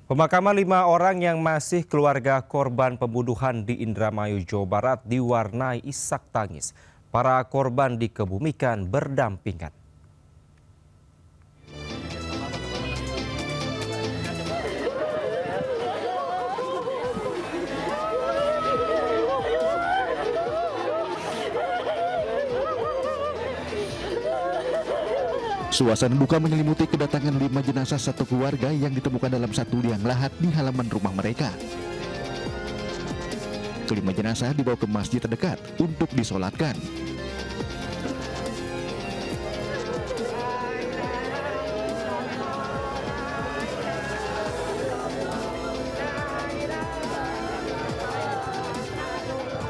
Pemakaman 5 orang yang masih keluarga korban pembunuhan di Indramayu, Jawa Barat diwarnai isak tangis. Para korban dikebumikan berdampingan. Suasana duka menyelimuti kedatangan 5 jenazah satu keluarga yang ditemukan dalam satu liang lahat di halaman rumah mereka. Kelima jenazah dibawa ke masjid terdekat untuk disolatkan.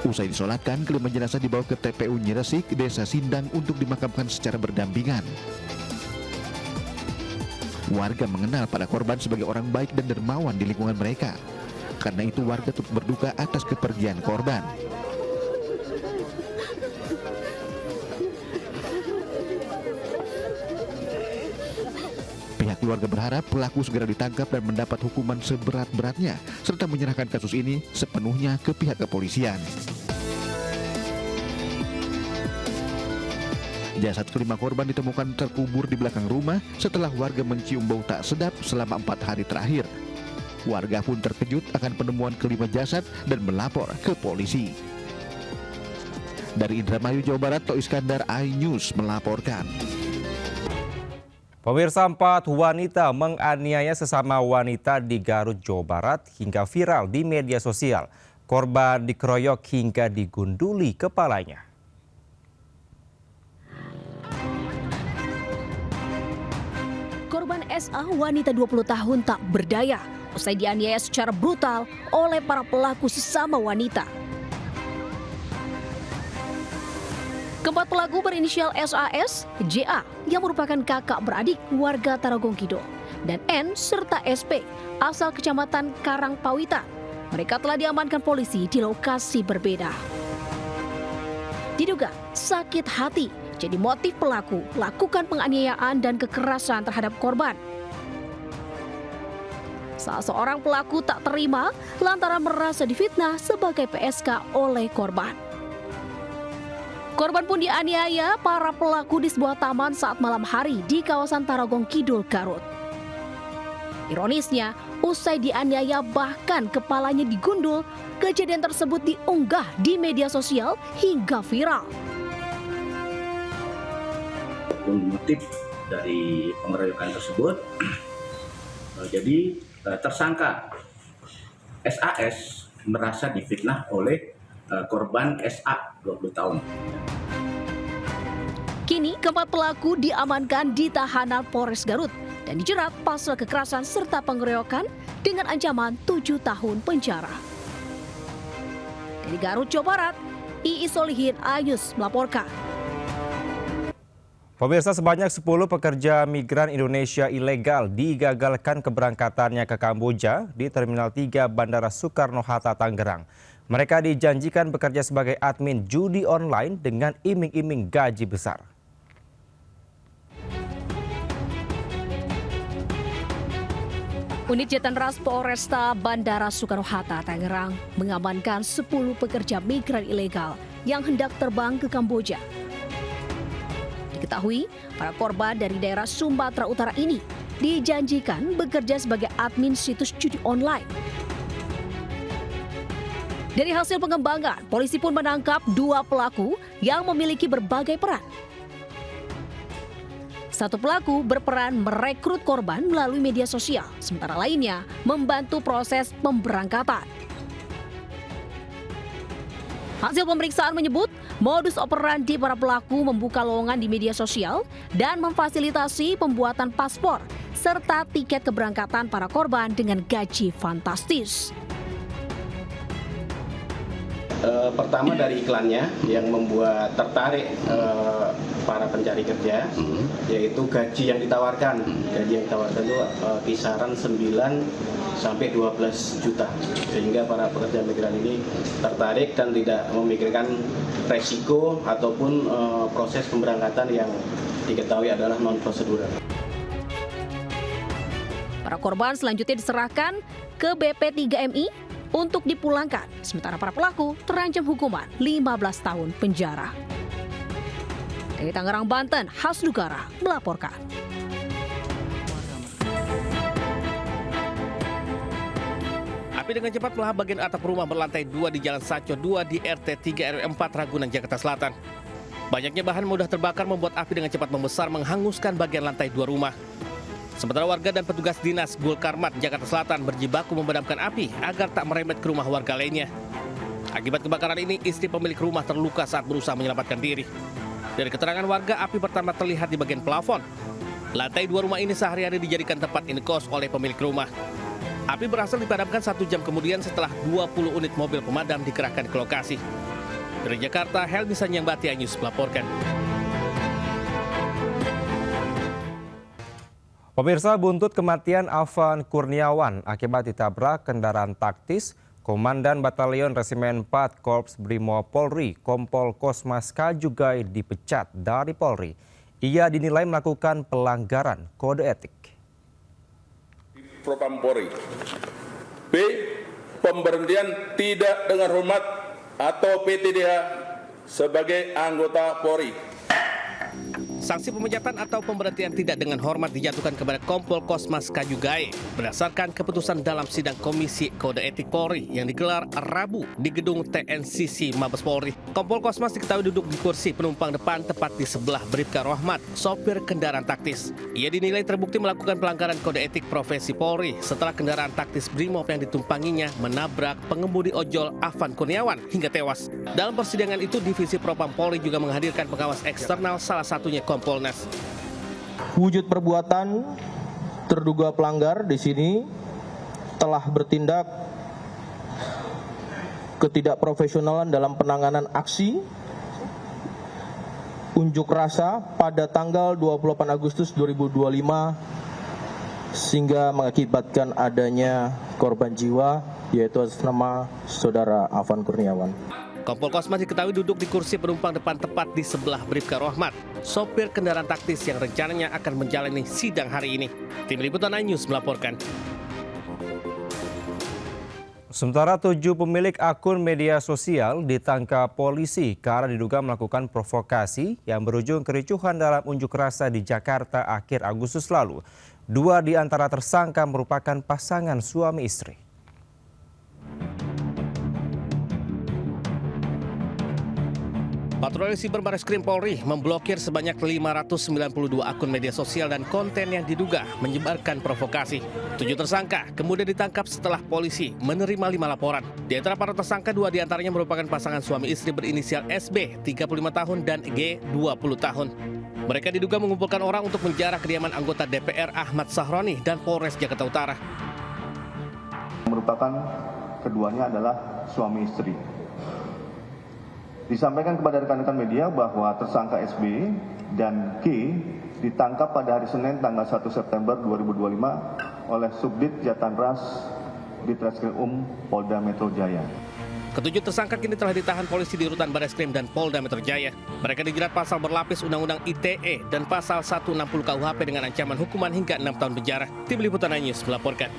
Usai disolatkan, kelima jenazah dibawa ke TPU Nyiresik, Desa Sindang untuk dimakamkan secara berdampingan. Warga mengenal para korban sebagai orang baik dan dermawan di lingkungan mereka. Karena itu warga turut berduka atas kepergian korban. Pihak keluarga berharap pelaku segera ditangkap dan mendapat hukuman seberat-beratnya, serta menyerahkan kasus ini sepenuhnya ke pihak kepolisian. Jasad kelima korban ditemukan terkubur di belakang rumah setelah warga mencium bau tak sedap selama 4 hari terakhir. Warga pun terkejut akan penemuan kelima jasad dan melapor ke polisi. Dari Indramayu, Jawa Barat, Tok Iskandar, iNews melaporkan. Pemirsa, 4 wanita menganiaya sesama wanita di Garut, Jawa Barat hingga viral di media sosial. Korban dikeroyok hingga digunduli kepalanya. Korban SA, wanita 20 tahun tak berdaya, usai dianiaya secara brutal oleh para pelaku sesama wanita. Keempat pelaku berinisial SAS, JA yang merupakan kakak beradik warga Tarogong Kidul, dan N serta SP asal Kecamatan Karangpawitan. Mereka telah diamankan polisi di lokasi berbeda. Diduga sakit hati jadi motif pelaku lakukan penganiayaan dan kekerasan terhadap korban. Salah seorang pelaku tak terima lantaran merasa difitnah sebagai PSK oleh korban. Korban pun dianiaya para pelaku di sebuah taman saat malam hari di kawasan Tarogong Kidul, Garut. Ironisnya, usai dianiaya bahkan kepalanya digundul, kejadian tersebut diunggah di media sosial hingga viral. Motif dari pengeroyokan tersebut, jadi tersangka SAS merasa difitnah oleh korban SA 20 tahun. Kini keempat pelaku diamankan di tahanan Polres Garut dan dijerat pasal kekerasan serta pengeroyokan dengan ancaman 7 tahun penjara. Dari Garut, Jawa Barat, Iis Solihin, iNews melaporkan. Pemirsa, sebanyak 10 pekerja migran Indonesia ilegal digagalkan keberangkatannya ke Kamboja di Terminal 3 Bandara Soekarno-Hatta, Tangerang. Mereka dijanjikan bekerja sebagai admin judi online dengan iming-iming gaji besar. Unit Jatan-Ras Polresta Bandara Soekarno-Hatta, Tangerang mengamankan 10 pekerja migran ilegal yang hendak terbang ke Kamboja. Diketahui, para korban dari daerah Sumatera Utara ini dijanjikan bekerja sebagai admin situs judi online. Dari hasil pengembangan, polisi pun menangkap 2 pelaku yang memiliki berbagai peran. Satu pelaku berperan merekrut korban melalui media sosial, sementara lainnya membantu proses pemberangkatan. Hasil pemeriksaan menyebut modus operandi para pelaku membuka lowongan di media sosial dan memfasilitasi pembuatan paspor serta tiket keberangkatan para korban dengan gaji fantastis. Pertama dari iklannya yang membuat tertarik para pencari kerja, yaitu gaji yang ditawarkan. Gaji yang ditawarkan itu kisaran 9 sampai 12 juta. Sehingga para pekerja migran ini tertarik dan tidak memikirkan resiko ataupun proses pemberangkatan yang diketahui adalah non prosedural. Para Para korban selanjutnya diserahkan ke BP3MI untuk dipulangkan, sementara para pelaku terancam hukuman 15 tahun penjara. Dari Tangerang, Banten, Hasnugara melaporkan. Api dengan cepat melahap bagian atap rumah berlantai 2 di Jalan Saco 2 di RT 3 RW 4 Ragunan, Jakarta Selatan. Banyaknya bahan mudah terbakar membuat api dengan cepat membesar menghanguskan bagian lantai 2 rumah. Sementara warga dan petugas dinas Gulkarmat, Jakarta Selatan berjibaku memadamkan api agar tak merembet ke rumah warga lainnya. Akibat kebakaran ini, istri pemilik rumah terluka saat berusaha menyelamatkan diri. Dari keterangan warga, api pertama terlihat di bagian plafon. Lantai 2 rumah ini sehari-hari dijadikan tempat indekos oleh pemilik rumah. Api berhasil dipadamkan 1 jam kemudian setelah 20 unit mobil pemadam dikerahkan ke lokasi. Dari Jakarta, Helmi Sanyambati, News melaporkan. Pemirsa, buntut kematian Afan Kurniawan akibat ditabrak kendaraan taktis, Komandan Batalion Resimen 4 Korps Brimob Polri, Kompol Kosmas Kajugai dipecat dari Polri. Ia dinilai melakukan pelanggaran kode etik. Propampori. B. Pemberhentian tidak dengan hormat atau PTDH sebagai anggota Polri. Sanksi pemecatan atau pemberhentian tidak dengan hormat dijatuhkan kepada Kompol Kosmas Kajugai berdasarkan keputusan dalam sidang Komisi Kode Etik Polri yang digelar Rabu di gedung TNCC Mabes Polri. Kompol Kosmas diketahui duduk di kursi penumpang depan tepat di sebelah Bribka Rohmat, sopir kendaraan taktis. Ia dinilai terbukti melakukan pelanggaran kode etik profesi Polri setelah kendaraan taktis Brimob yang ditumpanginya menabrak pengemudi ojol Afan Kurniawan hingga tewas. Dalam persidangan itu, Divisi Propam Polri juga menghadirkan pengawas eksternal, salah satunya Kompolnas. Wujud perbuatan terduga pelanggar di sini telah bertindak ketidakprofesionalan dalam penanganan aksi unjuk rasa pada tanggal 28 Agustus 2025 sehingga mengakibatkan adanya korban jiwa yaitu atas nama saudara Afan Kurniawan. Kompol Kosmas diketahui duduk di kursi penumpang depan tepat di sebelah Bribka Rohmat, sopir kendaraan taktis yang rencananya akan menjalani sidang hari ini. Tim Liputan News melaporkan. Sementara 7 pemilik akun media sosial ditangkap polisi karena diduga melakukan provokasi yang berujung kericuhan dalam unjuk rasa di Jakarta akhir Agustus lalu. 2 di antara tersangka merupakan pasangan suami istri. Patroli Siber Bareskrim Polri memblokir sebanyak 592 akun media sosial dan konten yang diduga menyebarkan provokasi. 7 tersangka kemudian ditangkap setelah polisi menerima 5 laporan. Di antara para tersangka, 2 diantaranya merupakan pasangan suami istri berinisial SB, 35 tahun, dan G, 20 tahun. Mereka diduga mengumpulkan orang untuk menjarah kediaman anggota DPR Ahmad Sahroni dan Polres Jakarta Utara. Merupakan keduanya adalah suami istri. Disampaikan kepada rekan-rekan media bahwa tersangka SB dan K ditangkap pada hari Senin tanggal 1 September 2025 oleh Subdit Jatanras Ditreskrim Polda Metro Jaya. Ketujuh tersangka kini telah ditahan polisi di Rutan Bareskrim dan Polda Metro Jaya. Mereka dijerat pasal berlapis Undang-Undang ITE dan pasal 160 KUHP dengan ancaman hukuman hingga 6 tahun penjara. Tim Liputan News melaporkan.